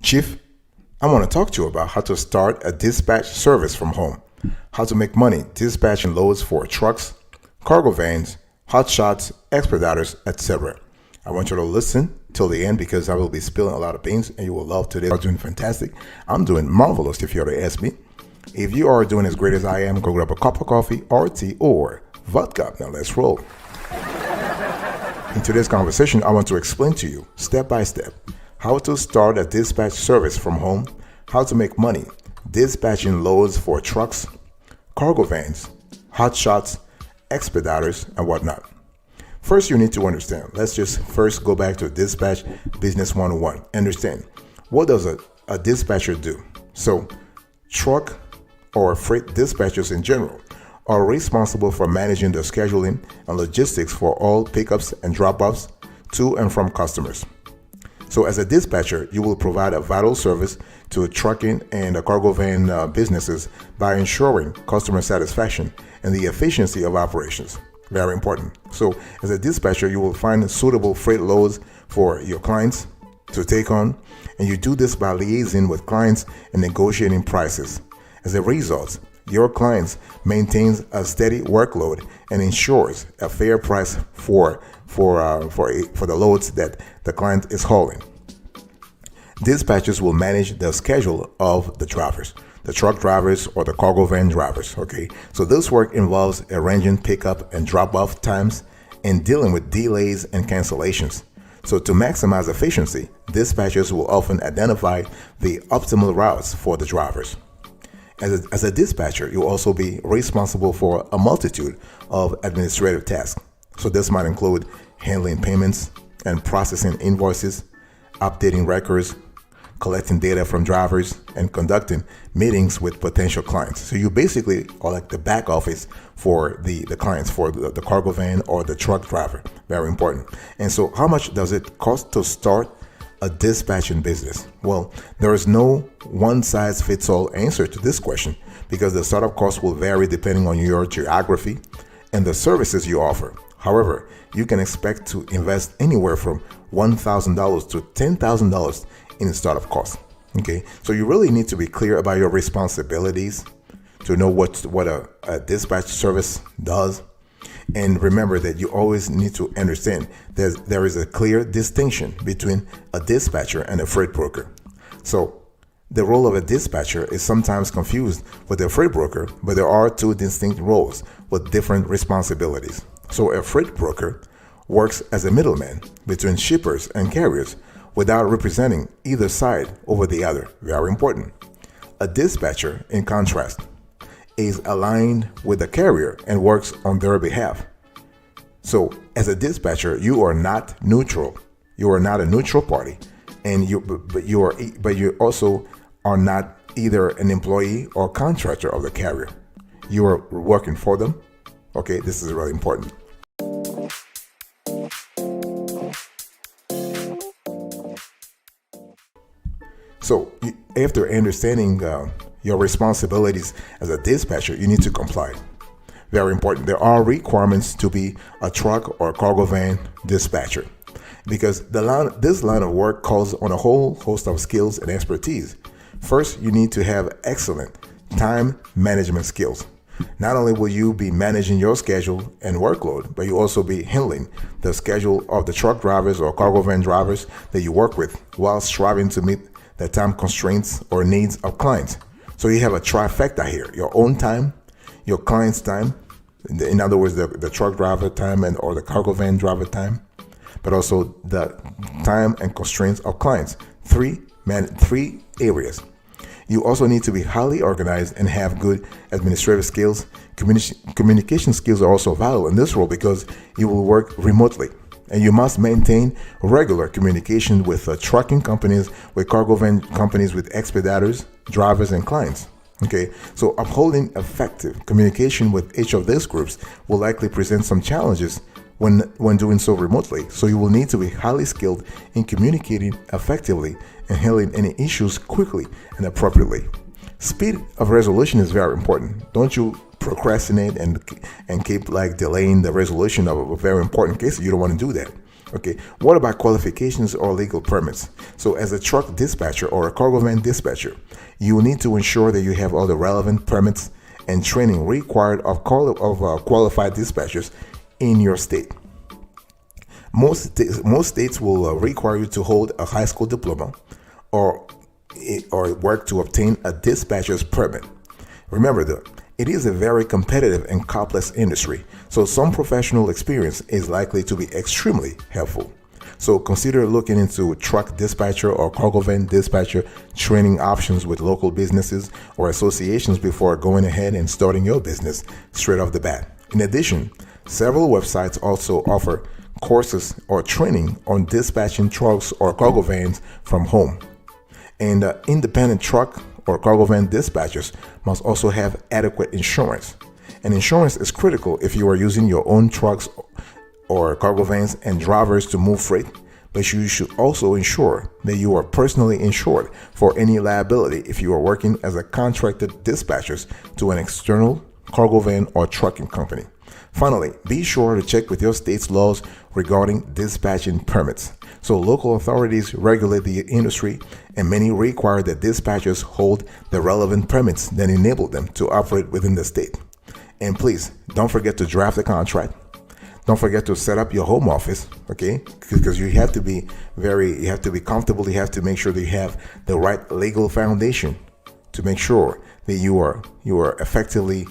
Chief, I want to talk to you about how to start a dispatch service from home, how to make money dispatching loads for trucks, cargo vans, hotshots, expediters, etc. I want you to listen till the end because I will be spilling a lot of beans and you will love today. I'm doing fantastic. I'm doing marvelous if you were to ask me. If you are doing as great as I am, go grab a cup of coffee or tea or vodka. Now let's roll. In today's conversation, I want to explain to you, step by step, how to start a dispatch service from home, how to make money dispatching loads for trucks, cargo vans, hotshots, expediters, and whatnot. First, you need to understand. Let's just first go back to Dispatch Business 101. Understand, what does a dispatcher do? So, truck or freight dispatchers in general are responsible for managing the scheduling and logistics for all pickups and drop-offs to and from customers. So as a dispatcher, you will provide a vital service to trucking and cargo van businesses by ensuring customer satisfaction and the efficiency of operations. Very important. So as a dispatcher, you will find suitable freight loads for your clients to take on, and you do this by liaising with clients and negotiating prices. As a result, your clients maintains a steady workload and ensures a fair price for the loads that the client is hauling. Dispatchers will manage the schedule of the drivers, the truck drivers or the cargo van drivers. Okay, so this work involves arranging pickup and drop-off times and dealing with delays and cancellations. So to maximize efficiency, dispatchers will often identify the optimal routes for the drivers. As a dispatcher, you'll also be responsible for a multitude of administrative tasks. So this might include handling payments and processing invoices, updating records, collecting data from drivers, and conducting meetings with potential clients. So you basically are like the back office for the clients, for the cargo van or the truck driver. Very important. And so how much does it cost to start a dispatching business? Well, there is no one-size-fits-all answer to this question because the startup cost will vary depending on your geography and the services you offer. However, you can expect to invest anywhere from $1,000 to $10,000 in startup costs. Okay, so you really need to be clear about your responsibilities to know what a dispatch service does. And remember that you always need to understand that there is a clear distinction between a dispatcher and a freight broker. So the role of a dispatcher is sometimes confused with a freight broker, but there are two distinct roles with different responsibilities. So a freight broker works as a middleman between shippers and carriers without representing either side over the other. Very important. A dispatcher, in contrast, is aligned with the carrier and works on their behalf. So as a dispatcher, you are not neutral. You are not a neutral party, and but you also are not either an employee or contractor of the carrier. You are working for them. Okay, this is really important. So after understanding your responsibilities as a dispatcher, you need to comply. Very important. There are requirements to be a truck or cargo van dispatcher because this line of work calls on a whole host of skills and expertise. First, you need to have excellent time management skills. Not only will you be managing your schedule and workload, but you also be handling the schedule of the truck drivers or cargo van drivers that you work with while striving to meet the time constraints or needs of clients. So you have a trifecta here: your own time, your client's time, in other words, the truck driver time or the cargo van driver time, but also the time and constraints of clients. Three areas. You also need to be highly organized and have good administrative skills. Communication skills are also vital in this role because you will work remotely. And you must maintain regular communication with trucking companies, with cargo van companies, with expediters, drivers, and clients. Okay, so upholding effective communication with each of these groups will likely present some challenges when doing so remotely. So you will need to be highly skilled in communicating effectively and handling any issues quickly and appropriately. Speed of resolution is very important. Don't you procrastinate and keep like delaying the resolution of a very important case. You don't want to do that. Okay, what about qualifications or legal permits? So, as a truck dispatcher or a cargo van dispatcher, you will need to ensure that you have all the relevant permits and training required of qualified dispatchers in your state. Most states will require you to hold a high school diploma or work to obtain a dispatcher's permit. Remember though, it is a very competitive and complex industry, so some professional experience is likely to be extremely helpful. So consider looking into truck dispatcher or cargo van dispatcher training options with local businesses or associations before going ahead and starting your business straight off the bat. In addition, several websites also offer courses or training on dispatching trucks or cargo vans from home. And independent truck or cargo van dispatchers must also have adequate insurance. And insurance is critical if you are using your own trucks or cargo vans and drivers to move freight, but you should also ensure that you are personally insured for any liability if you are working as a contracted dispatchers to an external cargo van or trucking company. Finally, be sure to check with your state's laws regarding dispatching permits. So local authorities regulate the industry, and many require that dispatchers hold the relevant permits that enable them to operate within the state. And please don't forget to draft a contract. Don't forget to set up your home office, okay? Because you have to be comfortable. You have to make sure that you have the right legal foundation to make sure that you are effectively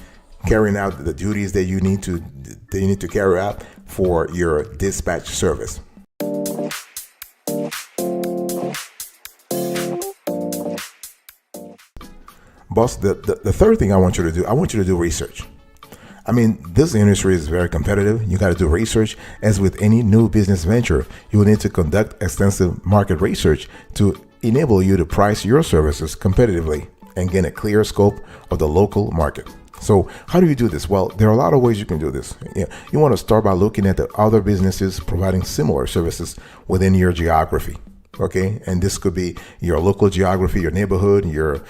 carrying out the duties that you need to carry out for your dispatch service. Boss, the third thing I want you to do research. I mean, this industry is very competitive. You got to do research. As with any new business venture, you will need to conduct extensive market research to enable you to price your services competitively and gain a clear scope of the local market. So how do you do this? Well, there are a lot of ways you can do this. You want to start by looking at the other businesses providing similar services within your geography. Okay, and this could be your local geography, your neighborhood, your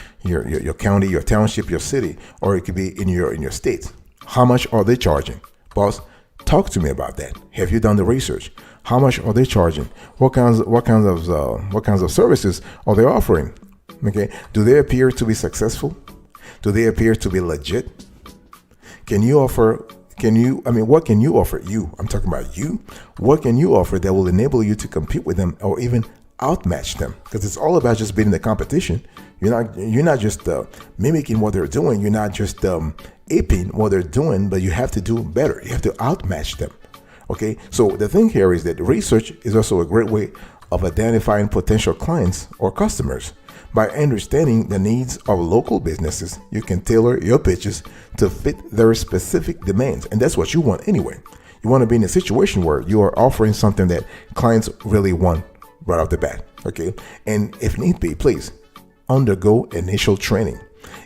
county, your township, your city, or it could be in your state. How much are they charging? Boss, talk to me about that. Have you done the research? How much are they charging? What kinds of services are they offering? Okay, do they appear to be successful? Do they appear to be legit? What can you offer you? I'm talking about you. What can you offer that will enable you to compete with them or even outmatch them? Because it's all about just beating the competition. You're not just mimicking what they're doing. You're not just aping what they're doing, but you have to do better. You have to outmatch them. Okay. So the thing here is that research is also a great way of identifying potential clients or customers. By understanding the needs of local businesses, you can tailor your pitches to fit their specific demands. And that's what you want anyway. You want to be in a situation where you are offering something that clients really want right off the bat. Okay. And if need be, please undergo initial training.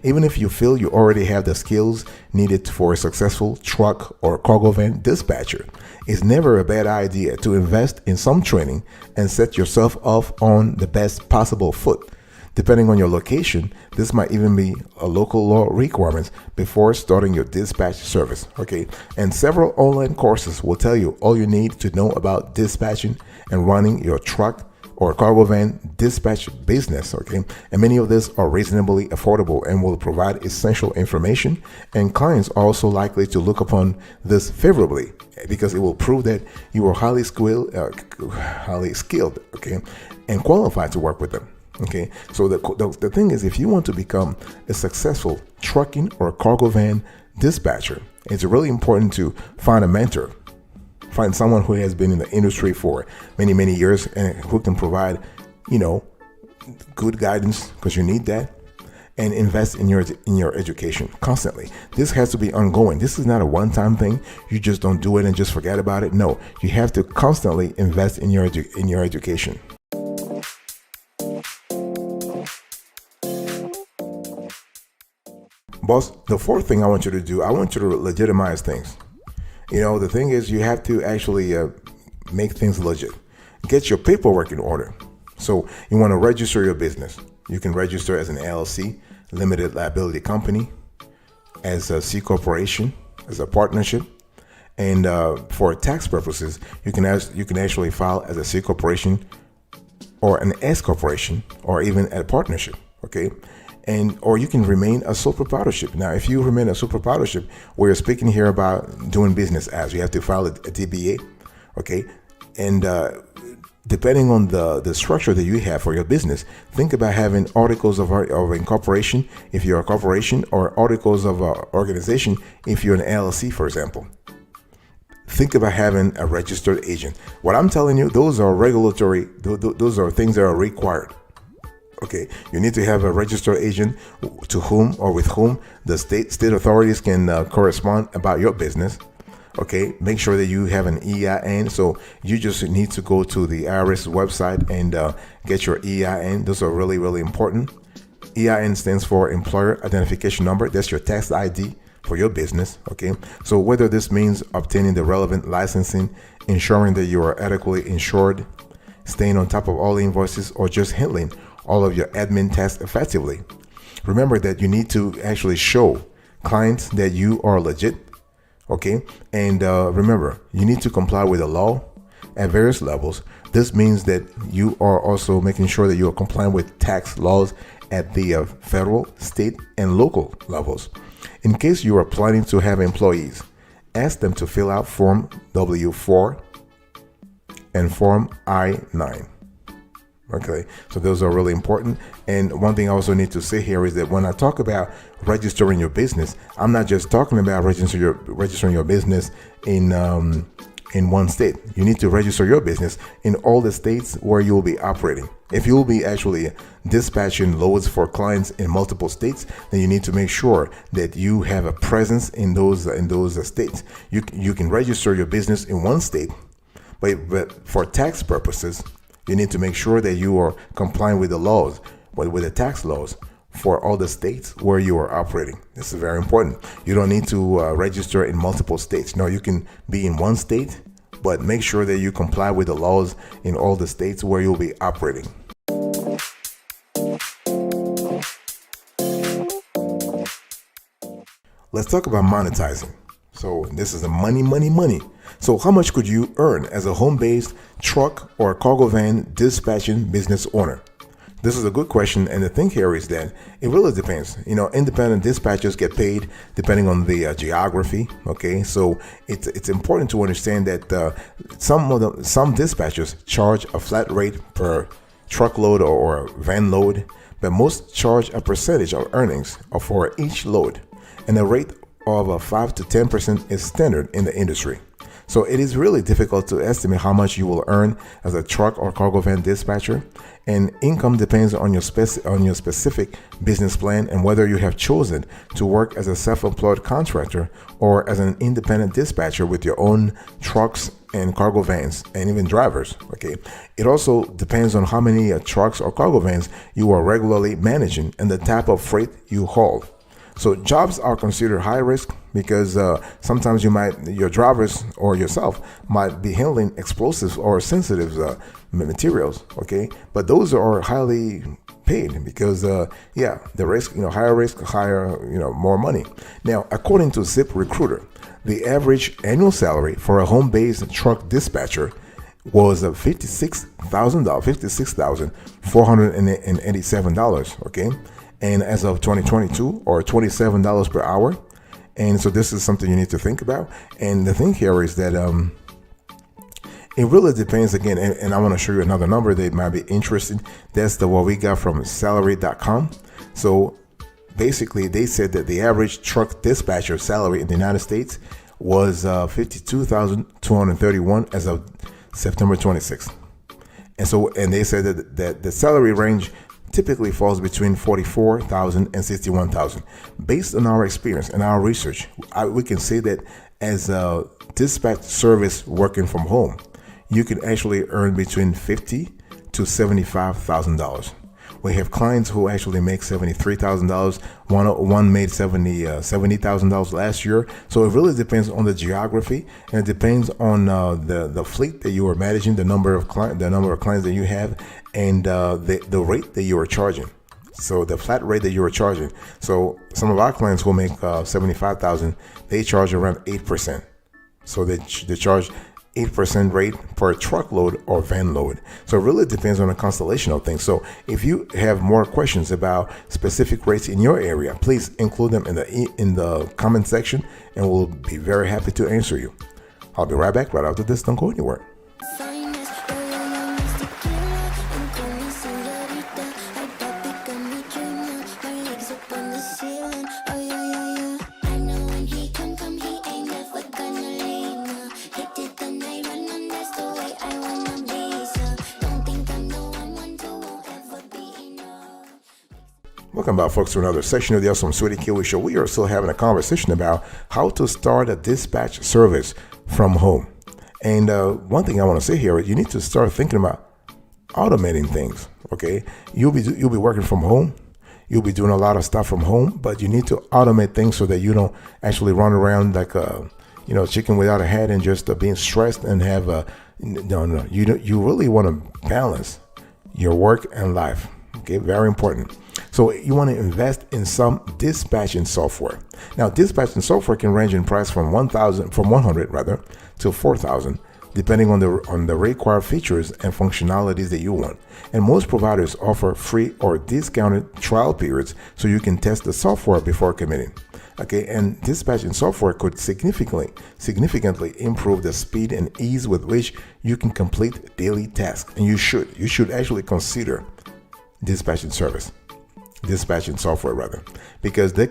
Even if you feel you already have the skills needed for a successful truck or cargo van dispatcher, it's never a bad idea to invest in some training and set yourself off on the best possible foot. Depending on your location, this might even be a local law requirement before starting your dispatch service. Okay, and several online courses will tell you all you need to know about dispatching and running your truck or cargo van dispatch business. Okay, and many of these are reasonably affordable and will provide essential information, and clients are also likely to look upon this favorably because it will prove that you are highly skilled, okay, and qualified to work with them. Okay, so the thing is, if you want to become a successful trucking or cargo van dispatcher, it's really important to find a mentor. Find someone who has been in the industry for many, many years and who can provide, good guidance, because you need that, and invest in your education constantly. This has to be ongoing. This is not a one-time thing. You just don't do it and just forget about it. No, you have to constantly invest in your education. Boss, the fourth thing I want you to do, I want you to legitimize things. The thing is, you have to actually make things legit. Get your paperwork in order. So you want to register your business. You can register as an LLC, limited liability company, as a C corporation, as a partnership, And for tax purposes, you can actually file as a C corporation or an S corporation or even a partnership. Okay. And or you can remain a sole proprietorship. Now, if you remain a sole proprietorship, we're speaking here about doing business as you have to file a DBA. Okay. And depending on the structure that you have for your business, think about having articles of incorporation if you're a corporation, or articles of organization if you're an LLC, for example. Think about having a registered agent. What I'm telling you, those are regulatory, those are things that are required. Okay, you need to have a registered agent to whom or with whom the state authorities can correspond about your business. Okay, make sure that you have an EIN. So you just need to go to the IRS website and get your EIN. Those are really, really important. EIN stands for Employer Identification Number. That's your tax ID for your business. Okay, so whether this means obtaining the relevant licensing, ensuring that you are adequately insured, staying on top of all the invoices, or just handling all of your admin tasks effectively, remember that you need to actually show clients that you are legit. Okay, and remember, you need to comply with the law at various levels. This means that you are also making sure that you are complying with tax laws at the federal, state, and local levels. In case you are planning to have employees, ask them to fill out Form W-4 and Form I-9. Okay, so those are really important. And one thing I also need to say here is that when I talk about registering your business, I'm not just talking about registering your business in one state. You need to register your business in all the states where you will be operating. If you will be actually dispatching loads for clients in multiple states, then you need to make sure that you have a presence in those states. You can register your business in one state, but for tax purposes, you need to make sure that you are complying with the laws, with the tax laws for all the states where you are operating. This is very important. You don't need to register in multiple states. No, you can be in one state, but make sure that you comply with the laws in all the states where you'll be operating. Let's talk about monetizing. So this is the money. So how much could you earn as a home-based truck or cargo van dispatching business owner? This is a good question, and the thing here is that it really depends. Independent dispatchers get paid depending on the geography. Okay, so it's important to understand that some dispatchers charge a flat rate per truckload or van load, but most charge a percentage of earnings for each load, and the rate of 5 to 10% is standard in the industry. So it is really difficult to estimate how much you will earn as a truck or cargo van dispatcher, and income depends on your specific business plan and whether you have chosen to work as a self-employed contractor or as an independent dispatcher with your own trucks and cargo vans and even drivers. Okay, it also depends on how many trucks or cargo vans you are regularly managing and the type of freight you haul. So jobs are considered high risk because sometimes your drivers or yourself might be handling explosives or sensitive materials. Okay, but those are highly paid because the risk, higher risk, higher, more money. Now, according to ZipRecruiter, the average annual salary for a home-based truck dispatcher was $56,487. Okay. And as of 2022, or $27 per hour. And so this is something you need to think about. And the thing here is that it really depends again. And I want to show you another number that might be interesting. That's what we got from salary.com. So basically, they said that the average truck dispatcher salary in the United States was $52,231 as of September 26th. And they said that the salary range typically falls between $44,000 and $61,000. Based on our experience and our research, we can say that as a dispatch service working from home, you can actually earn between $50,000 to $75,000. We have clients who actually make $73,000. One made $70,000 last year. So it really depends on the geography, and it depends on the fleet that you are managing, the number of clients that you have, and the rate that you are charging. So the flat rate that you are charging. So some of our clients who make $75,000, they charge around 8%. So they charge 8% rate per truckload or van load. So it really depends on a constellation of things. So if you have more questions about specific rates in your area, please include them in the comment section, and we'll be very happy to answer you. I'll be right back right after this. Don't go anywhere. Welcome back, folks, to another section of the Awesome Sweetie Kiwi Show. We are still having a conversation about how to start a dispatch service from home. And one thing I want to say here is you need to start thinking about automating things. Okay, you'll be working from home. You'll be doing a lot of stuff from home, but you need to automate things so that you don't actually run around like a chicken without a head and just being stressed and have a no. You really want to balance your work and life. Okay, very important. So you want to invest in some dispatching software. Now, dispatching software can range in price from 100 rather to 4,000, depending on the required features and functionalities that you want. And most providers offer free or discounted trial periods so you can test the software before committing. Okay, and dispatching software could significantly improve the speed and ease with which you can complete daily tasks. And you should actually consider dispatching software rather, because this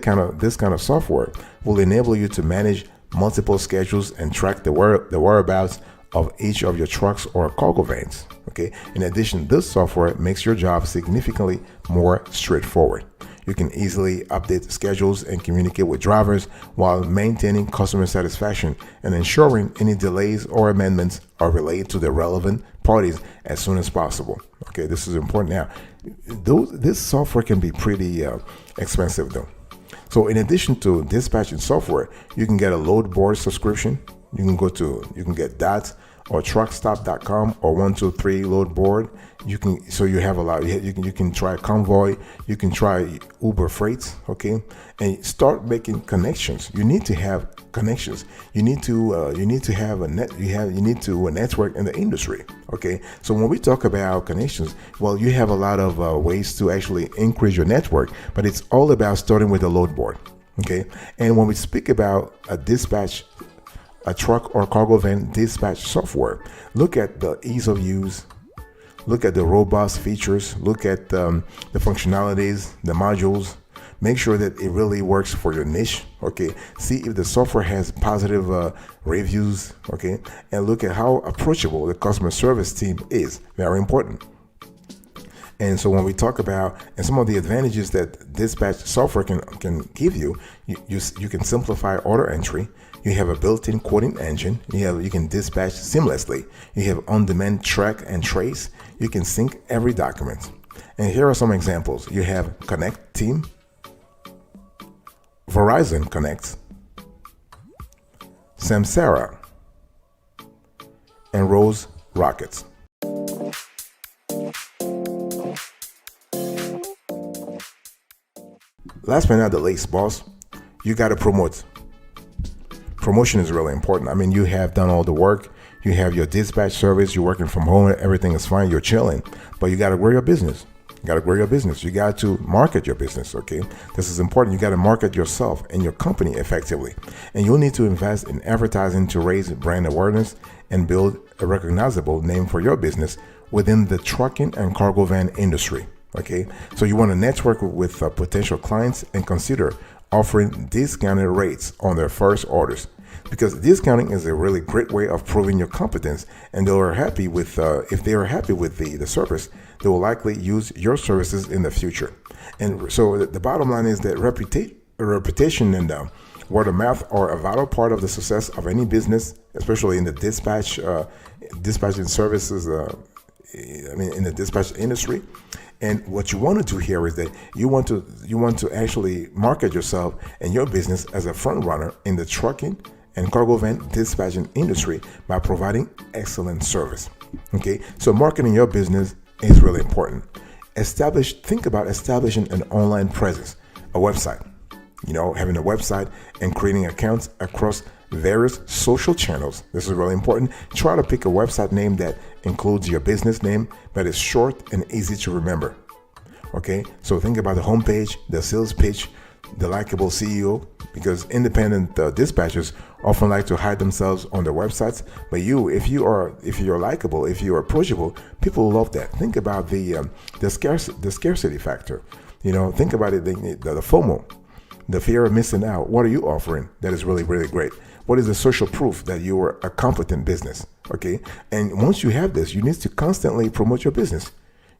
kind of software will enable you to manage multiple schedules and track the whereabouts of each of your trucks or cargo vans. Okay. In addition, this software makes your job significantly more straightforward. You can easily update schedules and communicate with drivers while maintaining customer satisfaction and ensuring any delays or amendments are relayed to the relevant parties as soon as possible. Okay, this is important. Now, this software can be pretty expensive though. So in addition to dispatching software, you can get a load board subscription. You can get DOTS or truckstop.com or 123 load board. You have a lot. You can try Convoy. You can try Uber Freights. Okay, and start making connections. You need to have connections. You need to have a net. You need to network in the industry. Okay, so when we talk about connections, well, you have a lot of ways to actually increase your network, but it's all about starting with a load board. Okay, and when we speak about a truck or cargo van dispatch software, look at the ease of use, look at the robust features, look at the functionalities, the modules. Make sure that it really works for your niche. Okay, see if the software has positive reviews. Okay, and look at how approachable the customer service team is. Very important. And so when we talk about and some of the advantages that dispatch software can give you, you can simplify order entry. You have a built-in quoting engine. You can dispatch seamlessly. You have on-demand track and trace. You can sync every document. And here are some examples. You have Connect Team, Verizon Connect, Samsara, and Rose Rockets. Last but not the least, boss, you got to promote. Promotion is really important. I mean, you have done all the work. You have your dispatch service. You're working from home. Everything is fine. You're chilling. But you got to grow your business. You got to grow your business. You got to market your business. Okay. This is important. You got to market yourself and your company effectively. And you'll need to invest in advertising to raise brand awareness and build a recognizable name for your business within the trucking and cargo van industry. Okay. So you want to network with potential clients and consider offering discounted rates on their first orders, because discounting is a really great way of proving your competence. And they are happy with if they are happy with the service, they will likely use your services in the future. And so the bottom line is that reputation and word of mouth are a vital part of the success of any business, especially in the dispatching services. In the dispatch industry. And what you want to do here is that you want to actually market yourself and your business as a front runner in the trucking and cargo van dispatching industry by providing excellent service. Okay, so marketing your business is really important. Think about establishing an online presence, a website. Having a website and creating accounts across various social channels. This is really important. Try to pick a website name that includes your business name, but is short and easy to remember. Okay, so think about the homepage, the sales pitch, the likable CEO, because independent dispatchers often like to hide themselves on their websites. But if you're likable, if you're approachable, people love that. Think about the scarcity factor. Think about it, the FOMO, the fear of missing out. What are you offering that is really, really great? What is the social proof that you are a competent business? Okay, and once you have this, you need to constantly promote your business.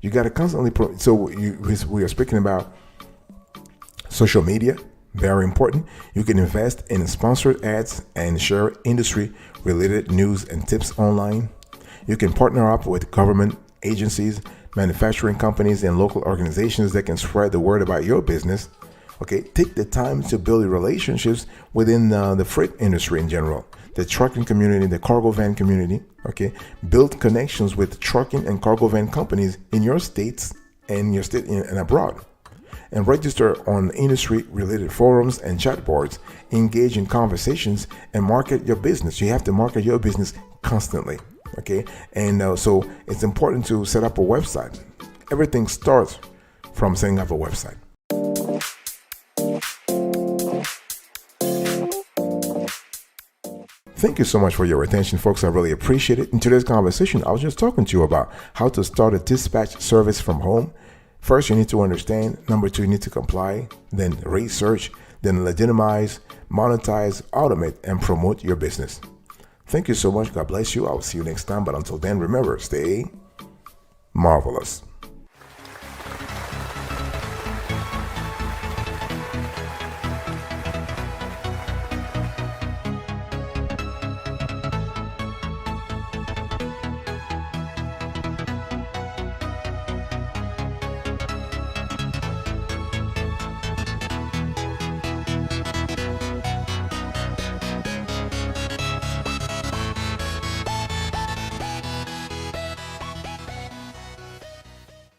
You got to constantly we are speaking about social media, very important. You can invest in sponsored ads and share industry-related news and tips online. You can partner up with government agencies, manufacturing companies, and local organizations that can spread the word about your business. Okay, take the time to build relationships within the freight industry in general, the trucking community, the cargo van community. Okay, build connections with trucking and cargo van companies in your states and abroad, and register on industry-related forums and chat boards. Engage in conversations and market your business. You have to market your business constantly. Okay, and so it's important to set up a website. Everything starts from setting up a website. Thank you so much for your attention, folks. I really appreciate it. In today's conversation, I was just talking to you about how to start a dispatch service from home. First, you need to understand. Number two, you need to comply. Then research. Then legitimize, monetize, automate, and promote your business. Thank you so much. God bless you. I will see you next time. But until then, remember, stay marvelous.